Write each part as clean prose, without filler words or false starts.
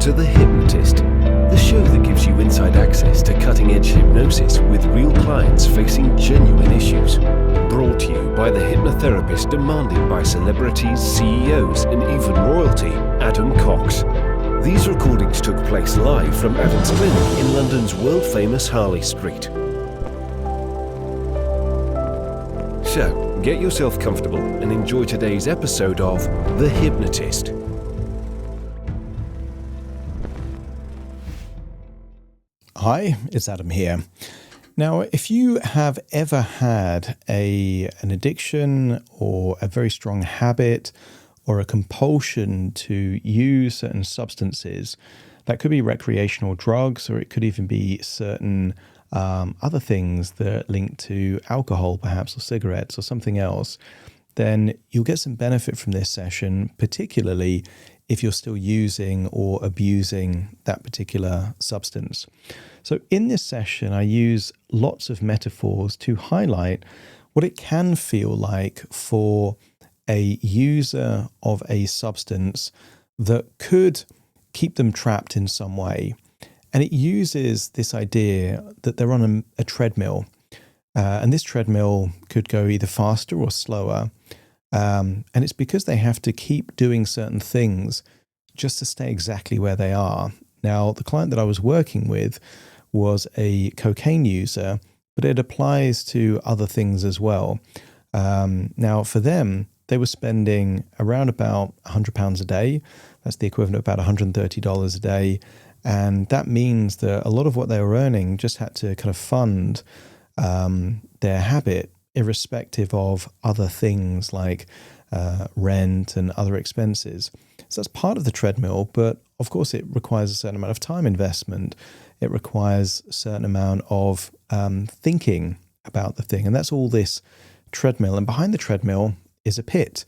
to The Hypnotist, the show that gives you inside access to cutting-edge hypnosis with real clients facing genuine issues. Brought to you by the hypnotherapist demanded by celebrities, CEOs, and even royalty, Adam Cox. These recordings took place live from Adam's clinic in London's world-famous Harley Street. So, get yourself comfortable and enjoy today's episode of The Hypnotist. Hi, it's Adam here. Now, if you have ever had an addiction or a very strong habit or a compulsion to use certain substances, that could be recreational drugs, or it could even be certain other things that link to alcohol, perhaps, or cigarettes or something else, then you'll get some benefit from this session, particularly if you're still using or abusing that particular substance. So in this session, I use lots of metaphors to highlight what it can feel like for a user of a substance that could keep them trapped in some way. And it uses this idea that they're on a treadmill, and this treadmill could go either faster or slower. And it's because they have to keep doing certain things just to stay exactly where they are. Now, the client that I was working with was a cocaine user, but it applies to other things as well. Now, for them, they were spending around about £100 a day. That's the equivalent of about $130 a day. And that means that a lot of what they were earning just had to kind of fund their habit, irrespective of other things like rent and other expenses. So that's part of the treadmill, but of course it requires a certain amount of time investment. It requires a certain amount of thinking about the thing. And that's all this treadmill. And behind the treadmill is a pit.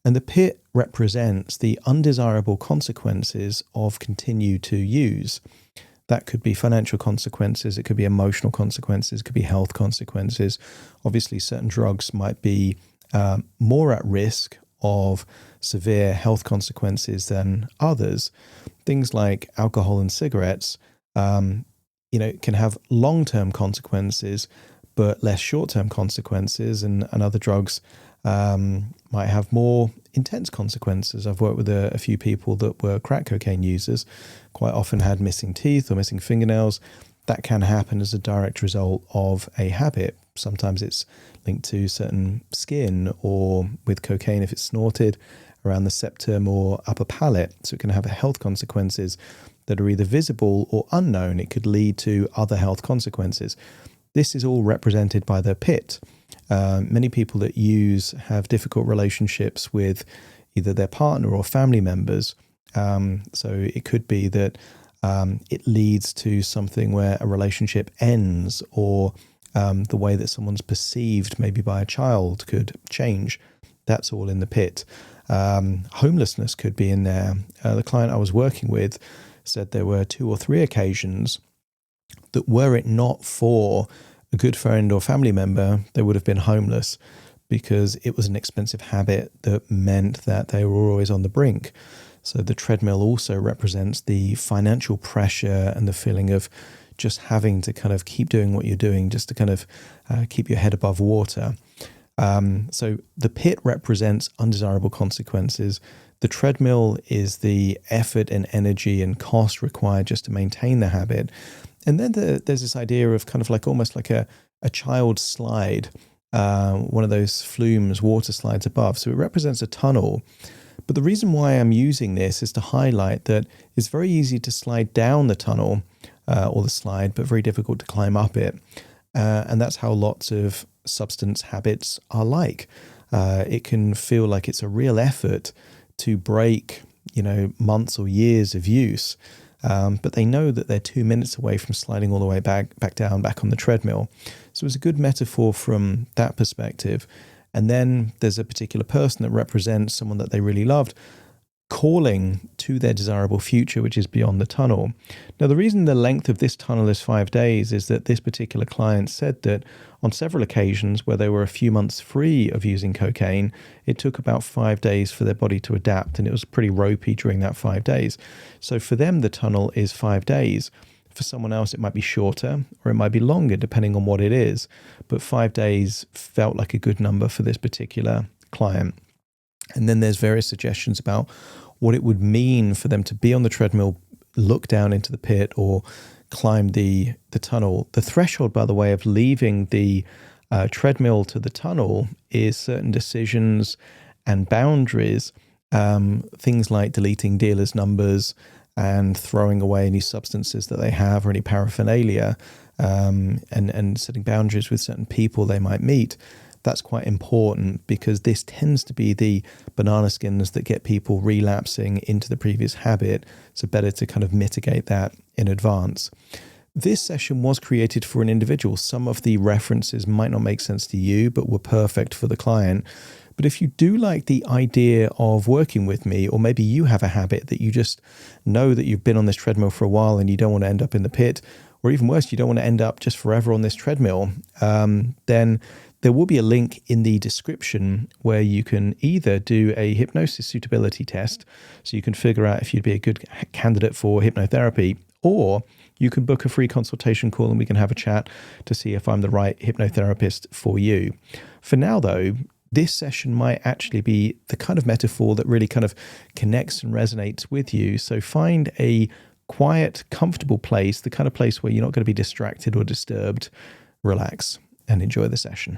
And the pit represents the undesirable consequences of continue to use. That could be financial consequences, it could be emotional consequences, it could be health consequences. Obviously, certain drugs might be more at risk of severe health consequences than others. Things like alcohol and cigarettes, can have long-term consequences, but less short-term consequences, and other drugs might have more intense consequences. I've worked with a few people that were crack cocaine users, quite often had missing teeth or missing fingernails. That can happen as a direct result of a habit. Sometimes it's linked to certain skin, or with cocaine, if it's snorted, around the septum or upper palate. So it can have health consequences that are either visible or unknown. It could lead to other health consequences. This is all represented by the pit. Many people that use have difficult relationships with either their partner or family members. So it could be that it leads to something where a relationship ends, or the way that someone's perceived maybe by a child could change. That's all in the pit. Homelessness could be in there. The client I was working with said there were 2 or 3 occasions that, were it not for a good friend or family member, they would have been homeless, because it was an expensive habit that meant that they were always on the brink. So the treadmill also represents the financial pressure and the feeling of just having to kind of keep doing what you're doing just to kind of keep your head above water. So the pit represents undesirable consequences. The treadmill is the effort and energy and cost required just to maintain the habit. And then there's this idea of kind of like almost like a child's slide, one of those flumes, water slides above. So it represents a tunnel. But the reason why I'm using this is to highlight that it's very easy to slide down the tunnel or the slide, but very difficult to climb up it. And that's how lots of substance habits are like. It can feel like it's a real effort to break, months or years of use. But they know that they're 2 minutes away from sliding all the way back down, back on the treadmill. So it's a good metaphor from that perspective. And then there's a particular person that represents someone that they really loved. calling to their desirable future, which is beyond the tunnel. Now, the reason the length of this tunnel is 5 days is that this particular client said that on several occasions where they were a few months free of using cocaine, it took about 5 days for their body to adapt, and it was pretty ropey during that 5 days. So for them, the tunnel is 5 days. For someone else, it might be shorter or it might be longer, depending on what it is. But 5 days felt like a good number for this particular client. And then there's various suggestions about what it would mean for them to be on the treadmill, look down into the pit, or climb the tunnel. The threshold, by the way, of leaving the treadmill to the tunnel is certain decisions and boundaries, things like deleting dealers' numbers and throwing away any substances that they have or any paraphernalia, and setting boundaries with certain people they might meet. That's quite important because this tends to be the banana skins that get people relapsing into the previous habit. So better to kind of mitigate that in advance. This session was created for an individual. Some of the references might not make sense to you, but were perfect for the client. But if you do like the idea of working with me, or maybe you have a habit that you just know that you've been on this treadmill for a while and you don't want to end up in the pit, or even worse, you don't want to end up just forever on this treadmill, then there will be a link in the description where you can either do a hypnosis suitability test, so you can figure out if you'd be a good candidate for hypnotherapy, or you can book a free consultation call and we can have a chat to see if I'm the right hypnotherapist for you. For now, though, this session might actually be the kind of metaphor that really kind of connects and resonates with you. So find a quiet, comfortable place, the kind of place where you're not going to be distracted or disturbed. Relax and enjoy the session.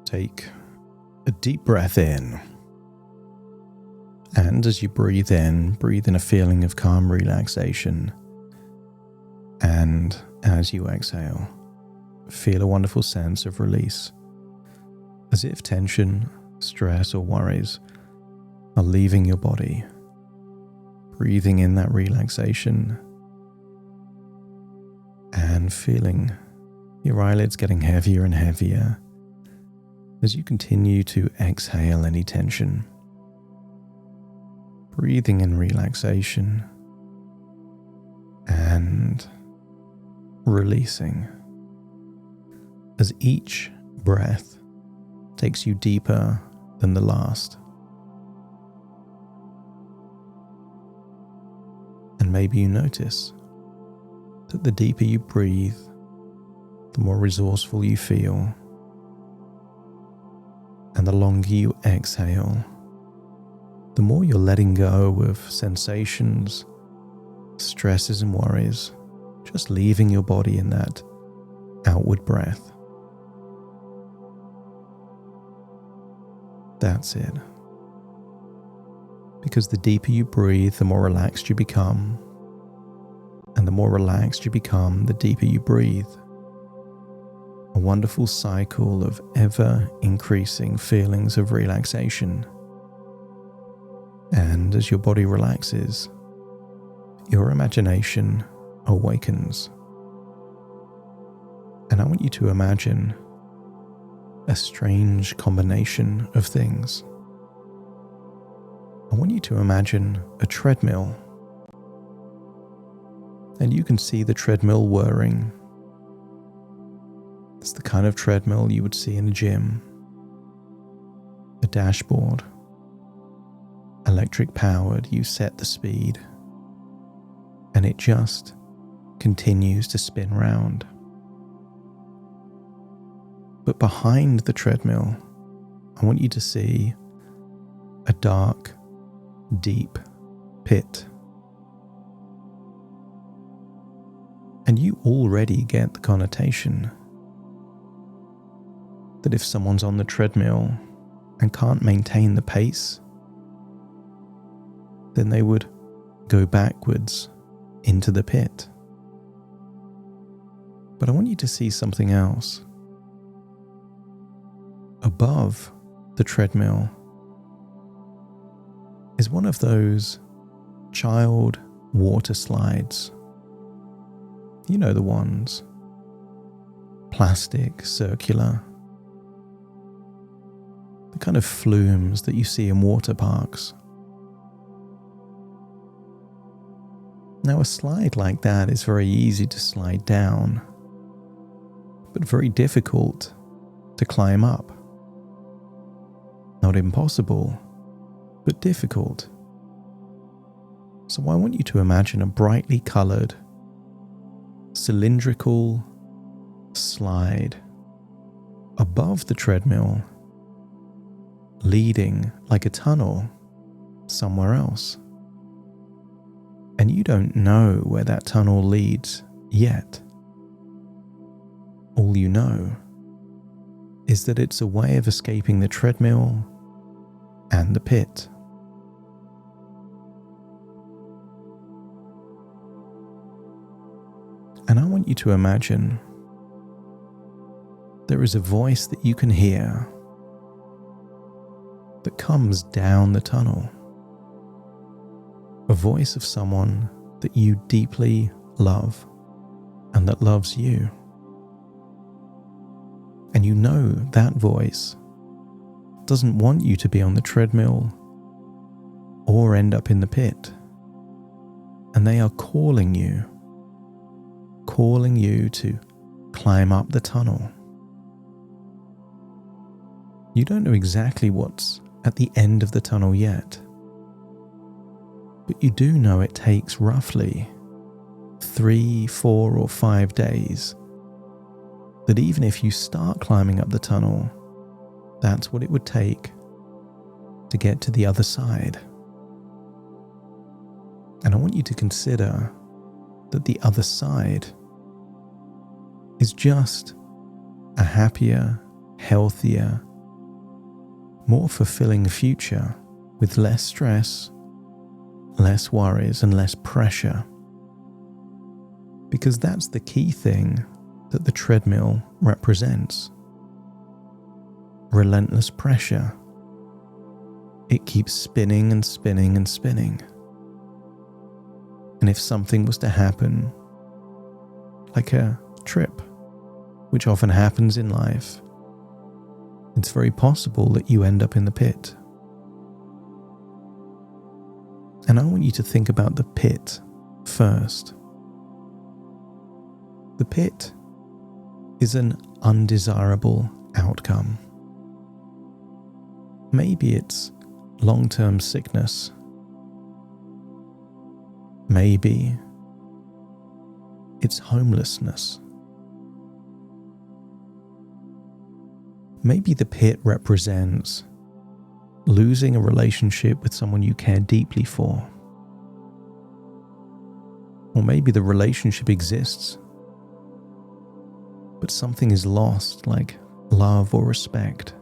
Take a deep breath in. And as you breathe in a feeling of calm relaxation. And as you exhale, feel a wonderful sense of release, as if tension, stress, or worries are leaving your body. Breathing in that relaxation and feeling your eyelids getting heavier and heavier as you continue to exhale any tension. Breathing in relaxation and releasing as each breath takes you deeper than the last. And maybe you notice that the deeper you breathe, the more resourceful you feel. And the longer you exhale, the more you're letting go of sensations, stresses and worries, just leaving your body in that outward breath. That's it. Because the deeper you breathe, the more relaxed you become. And the more relaxed you become, the deeper you breathe. A wonderful cycle of ever-increasing feelings of relaxation. And as your body relaxes, your imagination awakens. And I want you to imagine a strange combination of things. I want you to imagine a treadmill. And you can see the treadmill whirring. It's the kind of treadmill you would see in a gym. A dashboard, electric powered, you set the speed, and it just continues to spin round. But behind the treadmill, I want you to see a dark, deep pit. And you already get the connotation that if someone's on the treadmill and can't maintain the pace, then they would go backwards into the pit. But I want you to see something else. Above the treadmill is one of those child water slides. You know the ones. Plastic, circular. The kind of flumes that you see in water parks. Now, a slide like that is very easy to slide down, but very difficult to climb up. Not impossible, but difficult. So I want you to imagine a brightly coloured, cylindrical slide above the treadmill, leading like a tunnel somewhere else. And you don't know where that tunnel leads yet. All you know is that it's a way of escaping the treadmill and the pit. And I want you to imagine there is a voice that you can hear that comes down the tunnel. A voice of someone that you deeply love and that loves you. And you know that voice doesn't want you to be on the treadmill or end up in the pit. And they are calling you to climb up the tunnel. You don't know exactly what's at the end of the tunnel yet, but you do know it takes roughly 3, 4, or 5 days. That even if you start climbing up the tunnel, that's what it would take to get to the other side. And I want you to consider that the other side is just a happier, healthier, more fulfilling future with less stress, less worries, and less pressure. Because that's the key thing that the treadmill represents. Relentless pressure. It keeps spinning and spinning and spinning. And if something was to happen, like a trip, which often happens in life, it's very possible that you end up in the pit. And I want you to think about the pit first. The pit is an undesirable outcome. Maybe it's long-term sickness. Maybe it's homelessness. Maybe the pit represents losing a relationship with someone you care deeply for. Or maybe the relationship exists, but something is lost, like love or respect.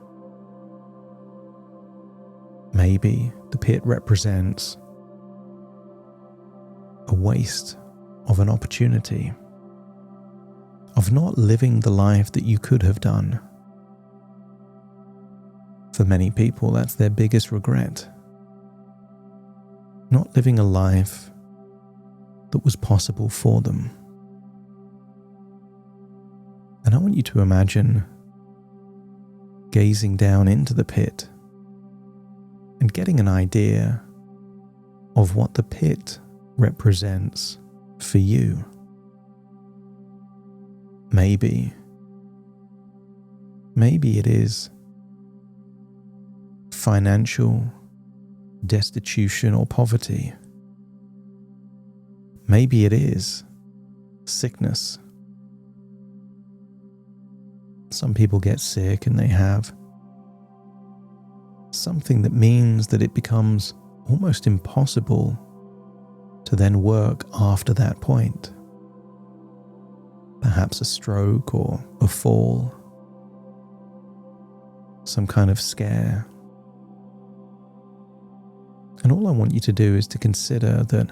Maybe the pit represents a waste of an opportunity, of not living the life that you could have done. For many people, that's their biggest regret. Not living a life that was possible for them. And I want you to imagine gazing down into the pit and getting an idea of what the pit represents for you. Maybe it is financial destitution or poverty. Maybe it is sickness. Some people get sick and they have something that means that it becomes almost impossible to then work after that point. Perhaps a stroke or a fall, some kind of scare. And all I want you to do is to consider that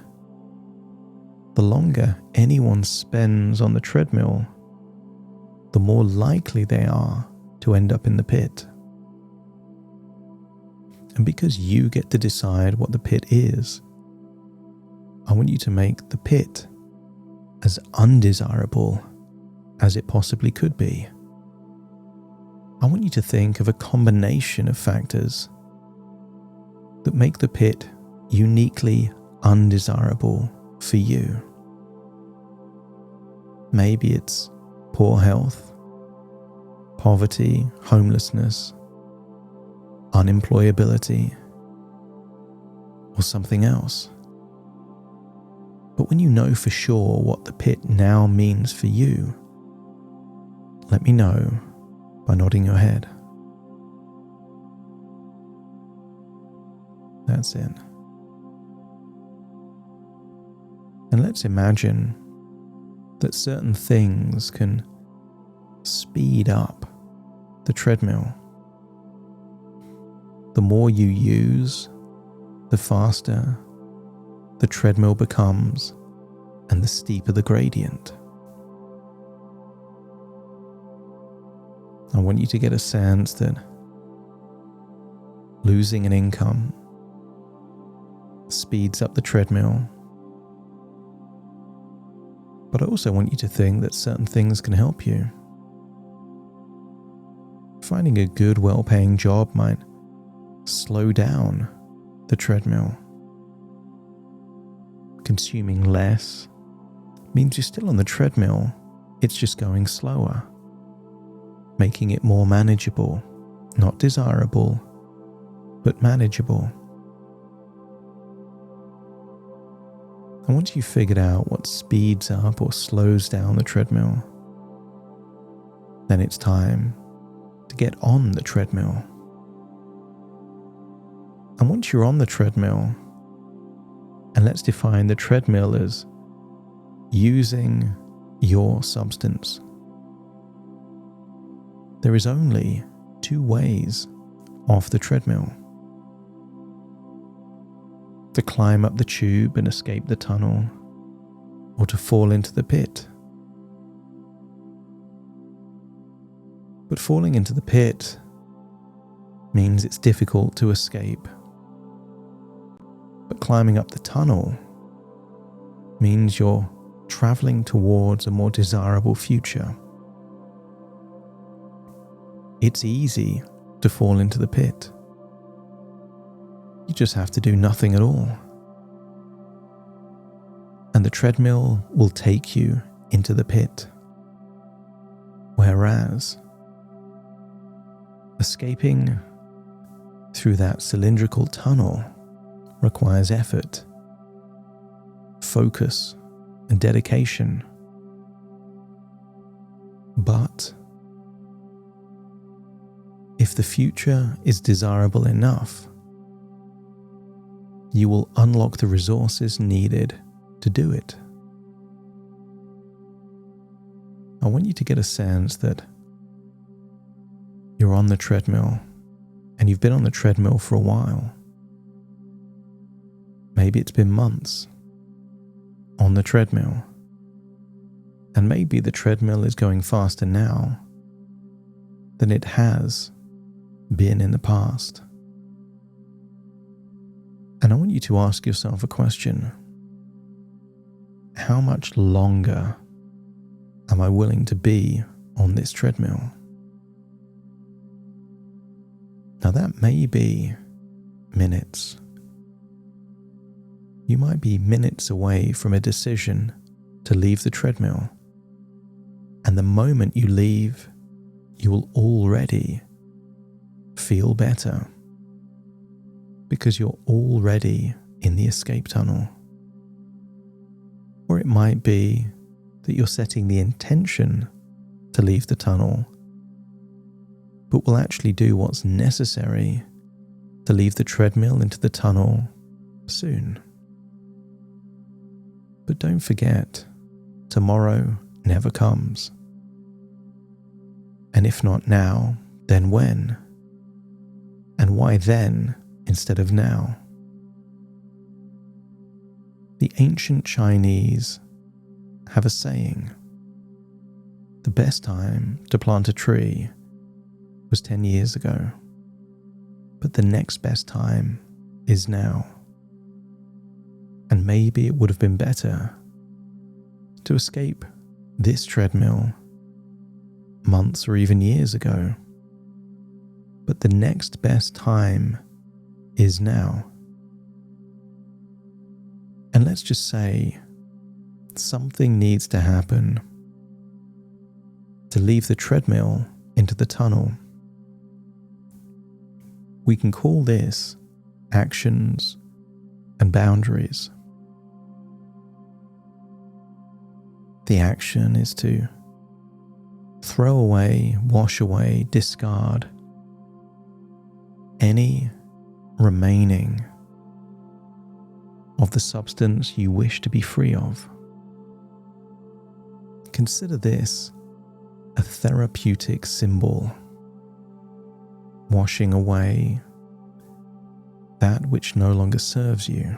the longer anyone spends on the treadmill, the more likely they are to end up in the pit. And because you get to decide what the pit is, want you to make the pit as undesirable as it possibly could be. I want you to think of a combination of factors that make the pit uniquely undesirable for you. Maybe it's poor health, poverty, homelessness, unemployability, or something else. But when you know for sure what the pit now means for you, let me know by nodding your head. That's it. And let's imagine that certain things can speed up the treadmill. The more you use, the faster the treadmill becomes and the steeper the gradient. I want you to get a sense that losing an income speeds up the treadmill. But I also want you to think that certain things can help you. Finding a good, well-paying job might slow down the treadmill. Consuming less means you're still on the treadmill, it's just going slower, making it more manageable, not desirable, but manageable. And once you've figured out what speeds up or slows down the treadmill, then it's time to get on the treadmill. And once you're on the treadmill, and let's define the treadmill as using your substance. There is only two ways off the treadmill: to climb up the tube and escape the tunnel, or to fall into the pit. But falling into the pit means it's difficult to escape. But climbing up the tunnel means you're traveling towards a more desirable future. It's easy to fall into the pit. You just have to do nothing at all. And the treadmill will take you into the pit. Whereas escaping through that cylindrical tunnel requires effort, focus, and dedication. But if the future is desirable enough, you will unlock the resources needed to do it. I want you to get a sense that you're on the treadmill, and you've been on the treadmill for a while. Maybe it's been months on the treadmill, and maybe the treadmill is going faster now than it has been in the past. And I want you to ask yourself a question. How much longer am I willing to be on this treadmill? Now that may be minutes. You might be minutes away from a decision to leave the treadmill. And the moment you leave, you will already feel better because you're already in the escape tunnel. Or it might be that you're setting the intention to leave the tunnel, but will actually do what's necessary to leave the treadmill into the tunnel soon. But don't forget, tomorrow never comes. And if not now, then when? And why then instead of now? The ancient Chinese have a saying: the best time to plant a tree was 10 years ago, but the next best time is now. And maybe it would have been better to escape this treadmill months or even years ago. But the next best time is now. And let's just say something needs to happen to leave the treadmill into the tunnel. We can call this actions and boundaries. The action is to throw away, wash away, discard any remaining of the substance you wish to be free of. Consider this a therapeutic symbol, washing away that which no longer serves you.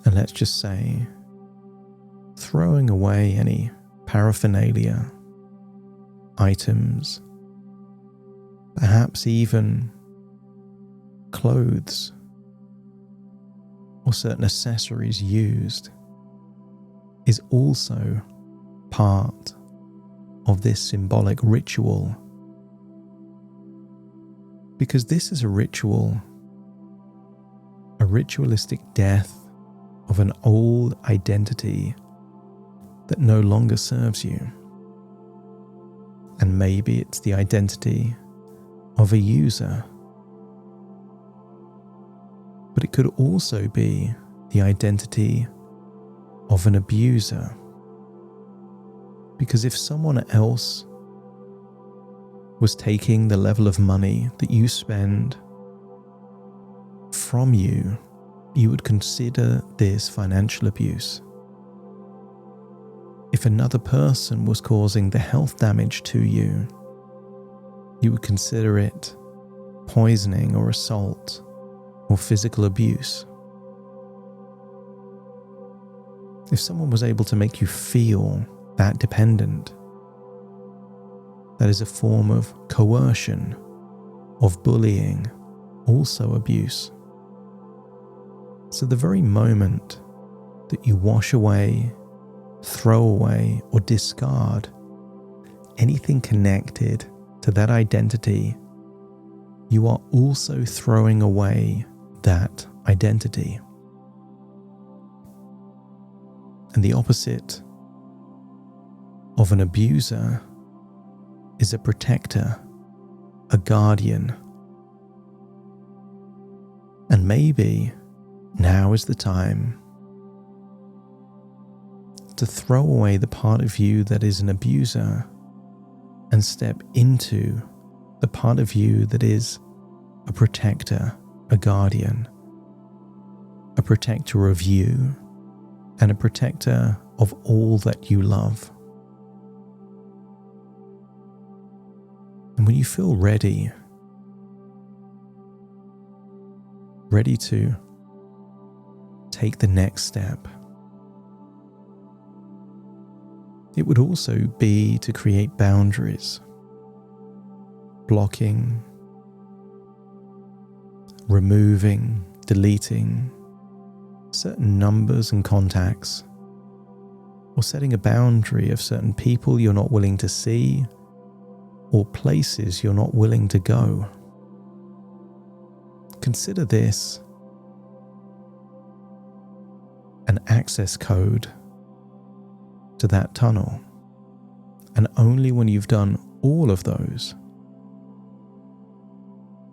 And let's just say, throwing away any paraphernalia, items, perhaps even clothes or certain accessories used, is also part of this symbolic ritual. Because this is a ritual, a ritualistic death of an old identity that no longer serves you. And maybe it's the identity of a user. But it could also be the identity of an abuser. Because if someone else was taking the level of money that you spend from you, you would consider this financial abuse. If another person was causing the health damage to you, you would consider it poisoning or assault or physical abuse. If someone was able to make you feel that dependent, that is a form of coercion, of bullying, also abuse. So the very moment that you wash away, throw away, or discard anything connected to that identity, you are also throwing away that identity. And the opposite of an abuser is a protector, a guardian. And maybe now is the time to throw away the part of you that is an abuser and step into the part of you that is a protector, a guardian, a protector of you and a protector of all that you love. And when you feel ready to take the next step, it would also be to create boundaries, blocking, removing, deleting certain numbers and contacts, or setting a boundary of certain people you're not willing to see, or places you're not willing to go. Consider this an access code to that tunnel, and only when you've done all of those,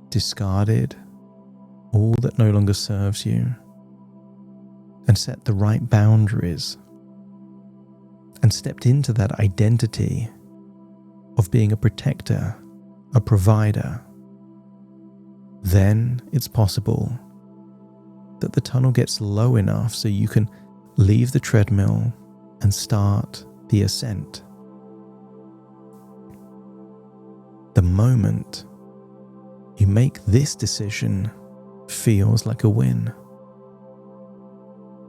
discarded all that no longer serves you, and set the right boundaries, and stepped into that identity of being a protector, a provider, then it's possible that the tunnel gets low enough so you can leave the treadmill and start the ascent. The moment you make this decision feels like a win.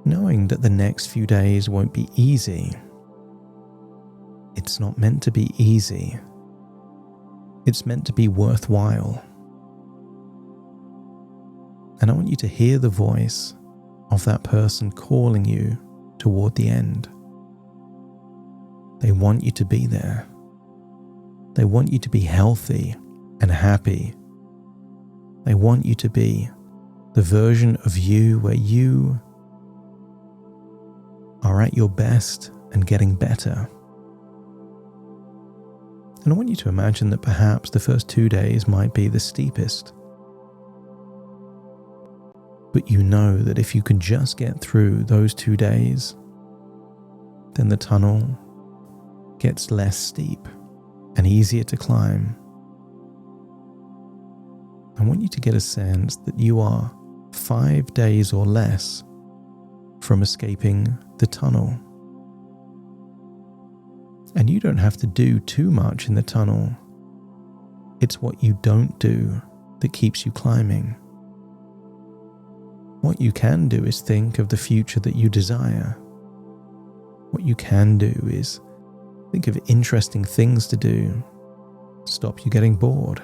Knowing that the next few days won't be easy. It's not meant to be easy. It's meant to be worthwhile. And I want you to hear the voice of that person calling you toward the end. They want you to be there. They want you to be healthy and happy. They want you to be the version of you where you are at your best and getting better. And I want you to imagine that perhaps the first 2 days might be the steepest. But you know that if you can just get through those 2 days, then the tunnel gets less steep and easier to climb. I want you to get a sense that you are 5 days or less from escaping the tunnel. And you don't have to do too much in the tunnel. It's what you don't do that keeps you climbing. What you can do is think of the future that you desire. What you can do is think of interesting things to do, stop you getting bored.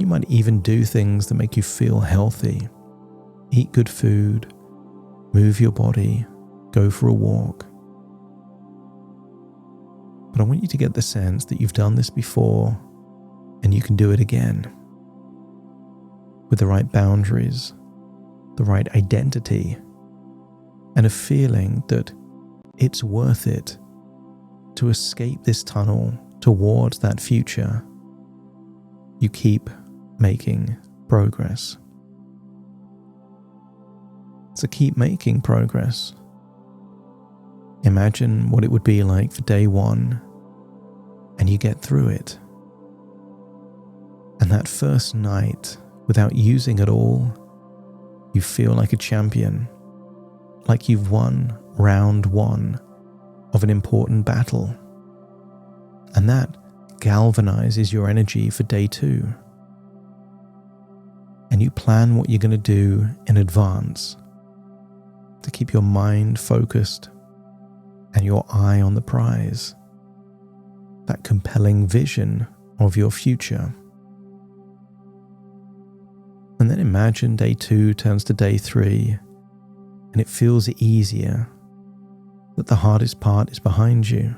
You might even do things that make you feel healthy. Eat good food, move your body, go for a walk. But I want you to get the sense that you've done this before and you can do it again. With the right boundaries, the right identity, and a feeling that it's worth it to escape this tunnel towards that future. You keep making progress. So keep making progress. Imagine what it would be like for day 1, and you get through it. And that first night, without using it all, you feel like a champion, like you've won round 1 of an important battle. And that galvanizes your energy for day 2. And you plan what you're going to do in advance to keep your mind focused and your eye on the prize, that compelling vision of your future. And then imagine day 2 turns to day 3 and it feels easier, that the hardest part is behind you.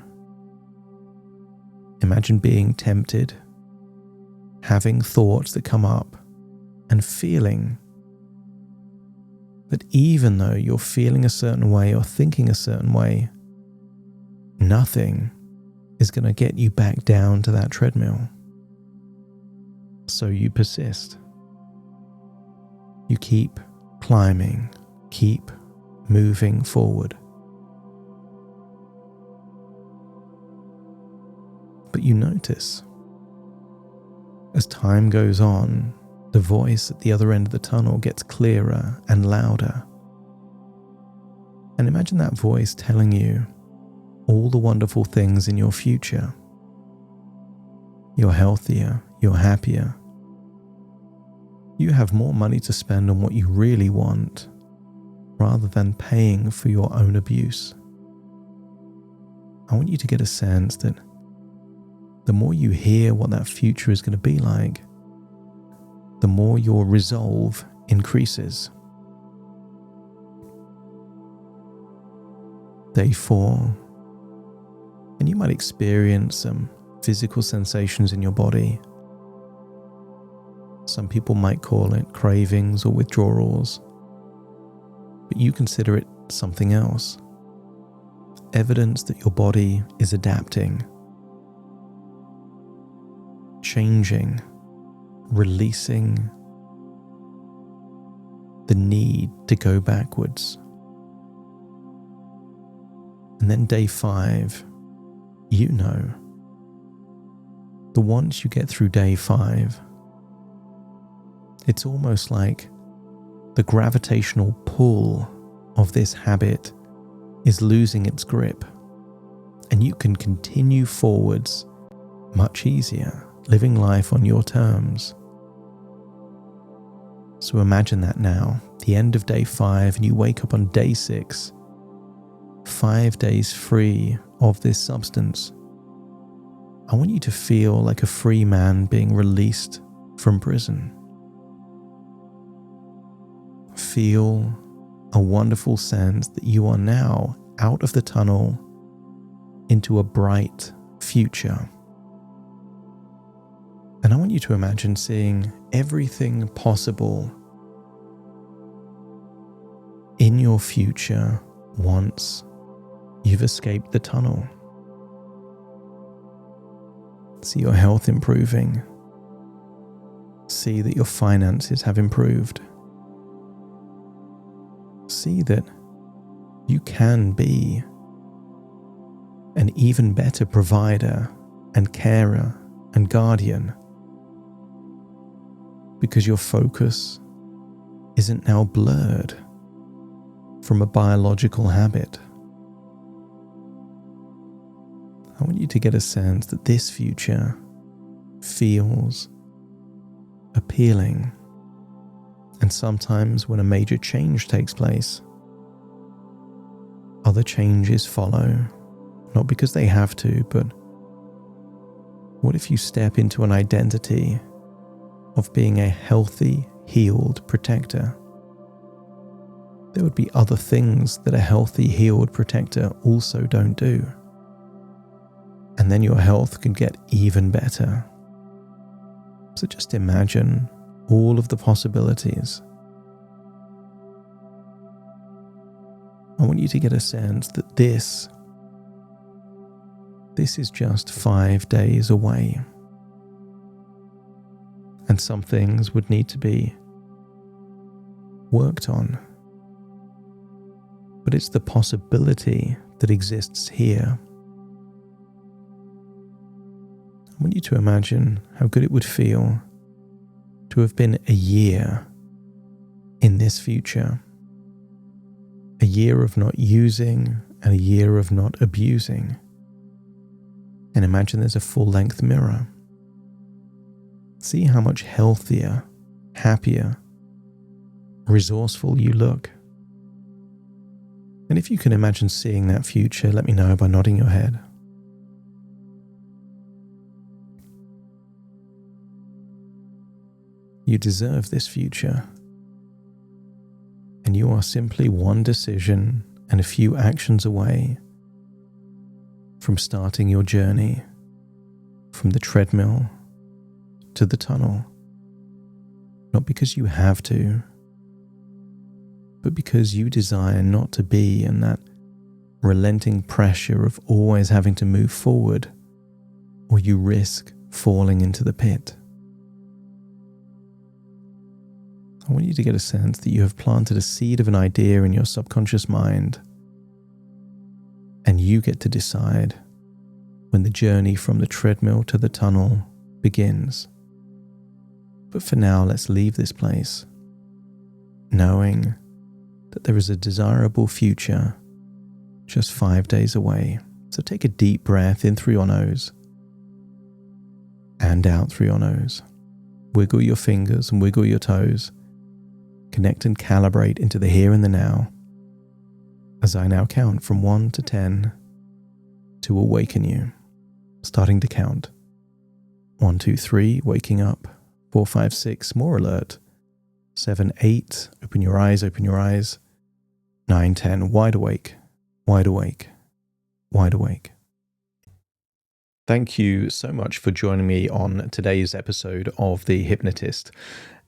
Imagine being tempted, having thoughts that come up, and feeling that even though you're feeling a certain way or thinking a certain way, nothing is going to get you back down to that treadmill. So you persist. You keep climbing, keep moving forward. But you notice, as time goes on, the voice at the other end of the tunnel gets clearer and louder. And imagine that voice telling you all the wonderful things in your future. You're healthier, you're happier. You have more money to spend on what you really want, rather than paying for your own abuse. I want you to get a sense that the more you hear what that future is going to be like, the more your resolve increases. Day 4, and you might experience some physical sensations in your body. Some people might call it cravings or withdrawals, but you consider it something else. Evidence that your body is adapting, changing, releasing the need to go backwards. And then day 5, you know that once you get through day 5, it's almost like the gravitational pull of this habit is losing its grip, and you can continue forwards much easier, living life on your terms. So imagine that now, the end of day 5, and you wake up on day 6, 5 days free of this substance. I want you to feel like a free man being released from prison. feel a wonderful sense that you are now out of the tunnel into a bright future. And I want you to imagine seeing everything possible in your future once you've escaped the tunnel. See your health improving. See that your finances have improved. See that you can be an even better provider and carer and guardian because your focus isn't now blurred from a biological habit. I want you to get a sense that this future feels appealing. And sometimes when a major change takes place, other changes follow, not because they have to, but what if you step into an identity of being a healthy, healed protector? There would be other things that a healthy, healed protector also don't do. And then your health can get even better. So just imagine all of the possibilities. I want you to get a sense that this is just 5 days away. And some things would need to be worked on. But it's the possibility that exists here. I want you to imagine how good it would feel to have been a year in this future. A year of not using and a year of not abusing. And imagine there's a full-length mirror. See how much healthier, happier, resourceful you look. And if you can imagine seeing that future, let me know by nodding your head. You deserve this future. And you are simply one decision and a few actions away from starting your journey from the treadmill to the tunnel. Not because you have to, but because you desire not to be in that relenting pressure of always having to move forward, or you risk falling into the pit. I want you to get a sense that you have planted a seed of an idea in your subconscious mind, and you get to decide when the journey from the treadmill to the tunnel begins. But for now, let's leave this place, knowing that there is a desirable future just 5 days away. So take a deep breath in through your nose and out through your nose. Wiggle your fingers and wiggle your toes. Connect and calibrate into the here and the now as I now count from 1 to 10 to awaken you. Starting to count. 1, 2, 3, waking up. 4, 5, 6, more alert. 7, 8, open your eyes, open your eyes. 9, 10, wide awake, wide awake, wide awake. Thank you so much for joining me on today's episode of The Hypnotist.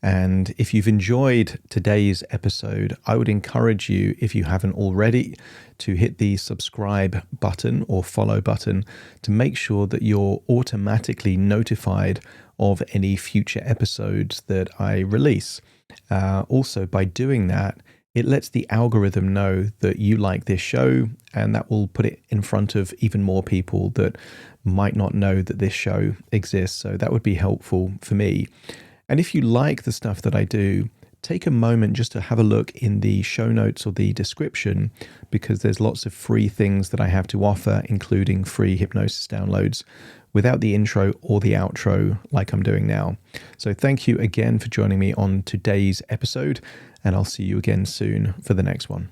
And if you've enjoyed today's episode, I would encourage you, if you haven't already, to hit the subscribe button or follow button to make sure that you're automatically notified of any future episodes that I release. Also, by doing that, it lets the algorithm know that you like this show, and that will put it in front of even more people that might not know that this show exists. So that would be helpful for me. And if you like the stuff that I do, take a moment just to have a look in the show notes or the description, because there's lots of free things that I have to offer, including free hypnosis downloads without the intro or the outro like I'm doing now. So thank you again for joining me on today's episode, and I'll see you again soon for the next one.